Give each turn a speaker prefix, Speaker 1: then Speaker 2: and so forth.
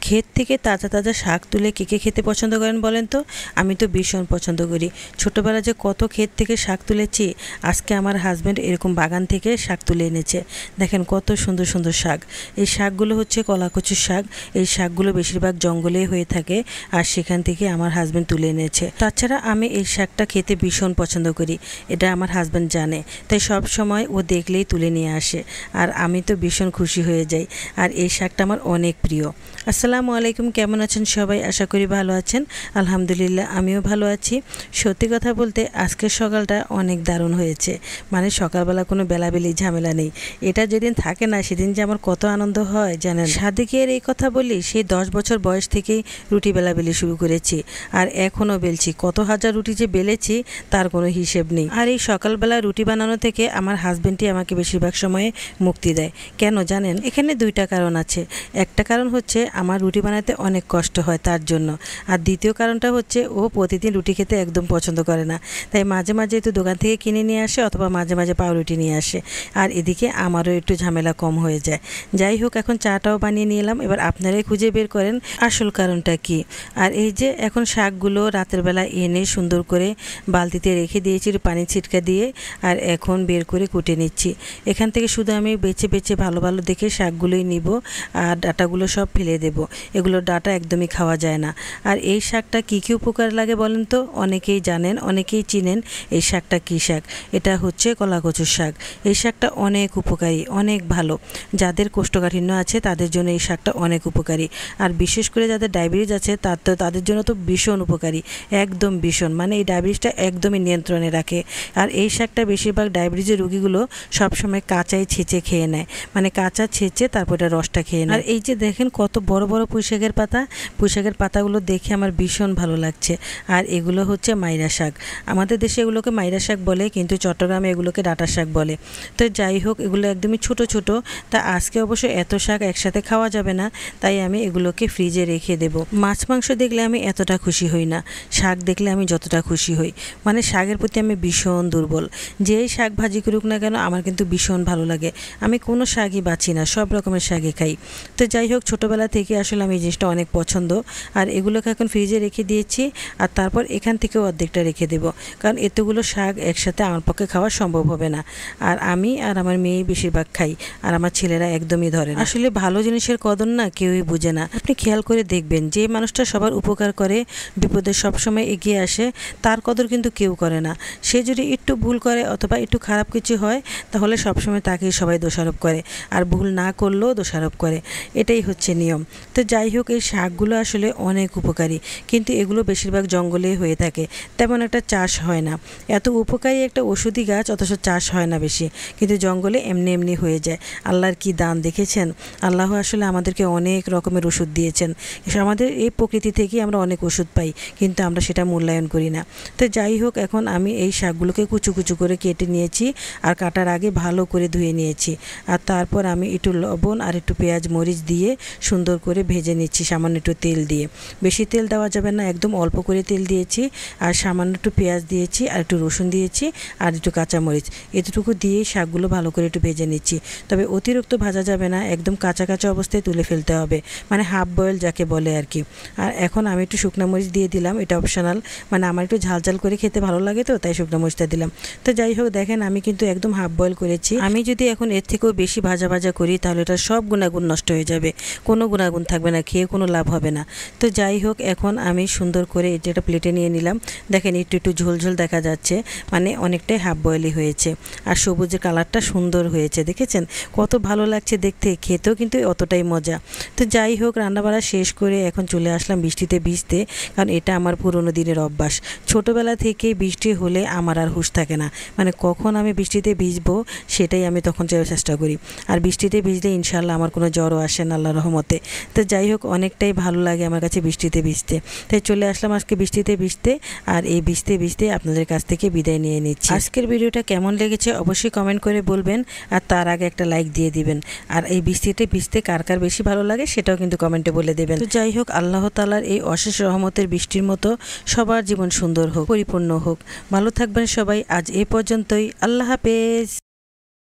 Speaker 1: ক্ষেত থেকে তাজা তাজা শাক তুলে কে কে খেতে পছন্দ করেন বলেন তো? আমি তো ভীষণ পছন্দ করি। ছোটোবেলায় যে কত ক্ষেত থেকে শাক তুলেছি, আজকে আমার হাজব্যান্ড এরকম বাগান থেকে শাক তুলে এনেছে। দেখেন কত সুন্দর সুন্দর শাক। এই শাকগুলো হচ্ছে কলাকচুর শাক। এই শাকগুলো বেশিরভাগ জঙ্গলে হয়ে থাকে, আর সেখান থেকে আমার হাজব্যান্ড তুলে এনেছে। তাছাড়া আমি এই শাকটা খেতে ভীষণ পছন্দ করি, এটা আমার হাজব্যান্ড জানে, তাই সব সময় ও দেখলেই তুলে নিয়ে আসে, আর আমি তো ভীষণ খুশি হয়ে যাই। আর এই শাকটা আমার অনেক প্রিয়। আসসালামু আলাইকুম, কেমন আছেন সবাই? আশা করি ভালো আছেন। আলহামদুলিল্লাহ আমিও ভালো আছি। সত্যি কথা বলতে আজকের সকালটা অনেক দারুণ হয়েছে। মানে সকালবেলা কোনো বেলাবেলি ঝামেলা নেই। এটা যেদিন থাকে না সেদিন যে আমার কত আনন্দ হয় জানেন। সাদিকের এই কথা বলি, সেই 10 বছর বয়স থেকেই রুটি বেলাবেলি শুরু করেছি, আর এখনও বেলছি। কত হাজার রুটি যে বেলেছি তার কোনো হিসেব নেই। আর এই সকালবেলা রুটি বানানো থেকে আমার হাজবেন্ডই আমাকে বেশিরভাগ সময়ে মুক্তি দেয়। কেন জানেন? এখানে দুইটা কারণ আছে। একটা কারণ হচ্ছে আমার রুটি বানাতে অনেক কষ্ট হয় তার জন্য, আর দ্বিতীয় কারণটা হচ্ছে ও প্রতিদিন রুটি খেতে একদম পছন্দ করে না, তাই মাঝে মাঝে একটু দোকান থেকে কিনে নিয়ে আসে অথবা মাঝে মাঝে পাউরুটি নিয়ে আসে। আর এদিকে আমারও একটু ঝামেলা কম হয়ে যায়। যাই হোক, এখন চাটাও বানিয়ে নিয়ে এলাম। এবার আপনারাই খুঁজে বের করেন আসল কারণটা কি। আর এই যে এখন শাকগুলো রাতের বেলা এনে সুন্দর করে বালতিতে রেখে দিয়েছি পানি ছিটকা দিয়ে, আর এখন বের করে কুটে নিচ্ছি। এখান থেকে শুধু আমি বেছে বেছে ভালো ভালো দেখে শাকগুলোই নিব, আর ডাটাগুলো সব ফেলে দেব। এগুলো ডাটা একদমই খাওয়া যায় না। আর এই শাকটা কী কী উপকার লাগে বলেন তো? অনেকেই জানেন, অনেকেই চিনেন। এই শাকটা কী শাক? এটা হচ্ছে কলাকচুর শাক। এই শাকটা অনেক উপকারী, অনেক ভালো। যাদের কোষ্ঠকাঠিন্য আছে তাদের জন্য এই শাকটা অনেক উপকারী, আর বিশেষ করে যাদের ডায়াবেটিস আছে তাদের জন্য তো ভীষণ উপকারী, একদম ভীষণ। মানে এই ডায়াবেটিসটা একদমই নিয়ন্ত্রণে রাখে। আর এই শাকটা বেশিরভাগ ডায়াবেটিসের রোগীগুলো সবসময় কাঁচাই ছেঁচে খেয়ে নেয়, মানে কাঁচা ছেঁচে তারপর এটা রসটা খেয়ে নেয়। আর এই যে দেখেন কত বড় বড় পুঁইশাকের পাতা, পুঁইশাকের পাতাগুলো দেখে আমার ভীষণ ভালো লাগছে। আর এগুলো হচ্ছে মাইরা শাক। আমাদের দেশে এগুলোকে মাইরা শাক বলে, কিন্তু চট্টগ্রামে এগুলোকে ডাঁটা শাক বলে। তো যাই হোক, এগুলো একদমই ছোট ছোট। তা আজকে অবশ্য এত শাক একসাথে খাওয়া যাবে না, তাই আমি এগুলোকে ফ্রিজে রেখে দেব। মাছ মাংস দেখলে আমি এতটা খুশি হই না, শাক দেখলে আমি যতটা খুশি হই। মানে শাকের প্রতি আমি ভীষণ দুর্বল। যেই শাক ভাজি করুক না কেন আমার কিন্তু ভীষণ ভালো লাগে। আমি কোনো শাকই বাছি না, সব রকমের শাকই খাই। তো যাই হোক, ছোটোবেলা থেকে আসলে আমি এই জিনিসটা অনেক পছন্দ। আর এগুলোকে এখন ফ্রিজে রেখে দিয়েছি, আর তারপর এখান থেকেও অর্ধেকটা রেখে দেবো, কারণ এতগুলো শাক একসাথে আমার পক্ষে খাওয়া সম্ভব হবে না। আর আমি আর আমার মেয়ে বেশিরভাগ খাই, আর আমার ছেলেরা একদমই ধরে না। আসলে ভালো জিনিসের কদর না কেউই বুঝে না। আপনি খেয়াল করে দেখবেন, যে মানুষটা সবার উপকার করে, বিপদে সবসময় এগিয়ে আসে, তার কদর কিন্তু কেউ করে না। সে যদি একটু ভুল করে অথবা একটু খারাপ কিছু হয়, তাহলে সবসময় তাকেই সবাই দোষারোপ করে, আর ভুল না করলেও দোষারোপ করে। এটাই হচ্ছে নিয়ম। তো যাই হোক, এই শাকগুলো আসলে অনেক উপকারী, কিন্তু এগুলো বেশিরভাগ জঙ্গলে হয়ে থাকে, তেমন একটা চাষ হয় না। এত উপকারী একটা ওষুধি গাছ, অথচ চাষ হয় না বেশি, কিন্তু জঙ্গলে এমনি এমনি হয়ে যায়। আল্লাহর কি দান দেখেছেন? আল্লাহ আসলে আমাদেরকে অনেক রকমের ওষুধ দিয়েছেন। আমাদের এই প্রকৃতি থেকেই আমরা অনেক ওষুধ পাই, কিন্তু আমরা সেটা মূল্যায়ন করি না। তো যাই হোক, এখন আমি এই শাকগুলোকে কুচু কুচু করে কেটে নিয়েছি, আর কাটার আগে ভালো করে ধুয়ে নিয়েছি। আর তারপর আমি একটু লবণ আর একটু পেঁয়াজ মরিচ দিয়ে সুন্দর করে ভেজে নিচ্ছি, সামান্য একটু তেল দিয়ে। বেশি তেল দেওয়া যাবে না, একদম অল্প করে তেল দিয়েছি, আর সামান্য একটু পেঁয়াজ দিয়েছি, আর একটু রসুন দিয়েছি, আর একটু কাঁচামরিচ। এতটুকু দিয়ে শাকগুলো ভালো করে একটু ভেজে নিচ্ছি। তবে অতিরিক্ত ভাজা যাবে না, একদম কাঁচা কাঁচা অবস্থায় তুলে ফেলতে হবে, মানে হাফ বয়েল যাকে বলে আর কি। আর এখন আমি একটু শুকনো মরিচ দিয়ে দিলাম, এটা অপশনাল, মানে আমার একটু ঝাল ঝাল করে খেতে ভালো লাগে, তো তাই শুকনো মরিচটা দিলাম। তো যাই হোক, দেখেন আমি কিন্তু একদম হাফ বয়েল করেছি। আমি যদি এখন এর থেকেও বেশি ভাজা ভাজা করি তাহলে এটা সব গুণাগুণ নষ্ট হয়ে যাবে, কোনো গুণাগুণ থাকবে না, খেয়ে কোনো লাভ হবে না। তো যাই হোক, এখন আমি সুন্দর করে এটা প্লেটে নিয়ে নিলাম। দেখেন একটু একটু ঝোলঝোল দেখা যাচ্ছে, মানে অনেকটাই হাফ বয়েলই হয়েছে। আর সবুজের কালারটা সুন্দর হয়েছে, দেখেছেন কত ভালো লাগছে দেখতে, খেতেও কিন্তু অতটাই মজা। তো যাই হোক, রান্নাবাড়া শেষ করে এখন চলে আসলাম বৃষ্টিতে ভিজতে, কারণ এটা আমার পুরোনো দিনের অভ্যাস। ছোটোবেলা থেকে বৃষ্টি হলে আমার আর হুঁশ থাকে না, মানে কখন আমি বৃষ্টিতে ভিজবো সেটাই আমি তখন চেষ্টা করি। আর বৃষ্টিতে ভিজলে ইনশাল্লাহ আমার কোনো জ্বরও আসে না আল্লাহর রহমতে। তো যাই হোক, অনেকটাই ভালো লাগে আমার কাছে বৃষ্টিতে ভিজতে, তাই চলে আসলাম আজকে বৃষ্টিতে ভিজতে। আর এই ভিজতে ভিজতে আপনাদের কাছ থেকে বিদায় নিয়ে নিচ্ছি। আজকের ভিডিওটা কেমন লেগেছে অবশ্যই কমেন্ট করে বলবেন, আর তার আগে একটা লাইক দিয়ে দিবেন। আর এই বৃষ্টিতে ভিজতে কার কার বেশি ভালো লাগে সেটাও কিন্তু কমেন্টে বলে দেবেন। তো যাই হোক, আল্লাহ তাআলার এই অশেষ রহমতের বৃষ্টির মতো সবার জীবন সুন্দর হোক, পরিপূর্ণ হোক। ভালো থাকবেন সবাই। আজ এ পর্যন্তই। আল্লাহ হাফেজ।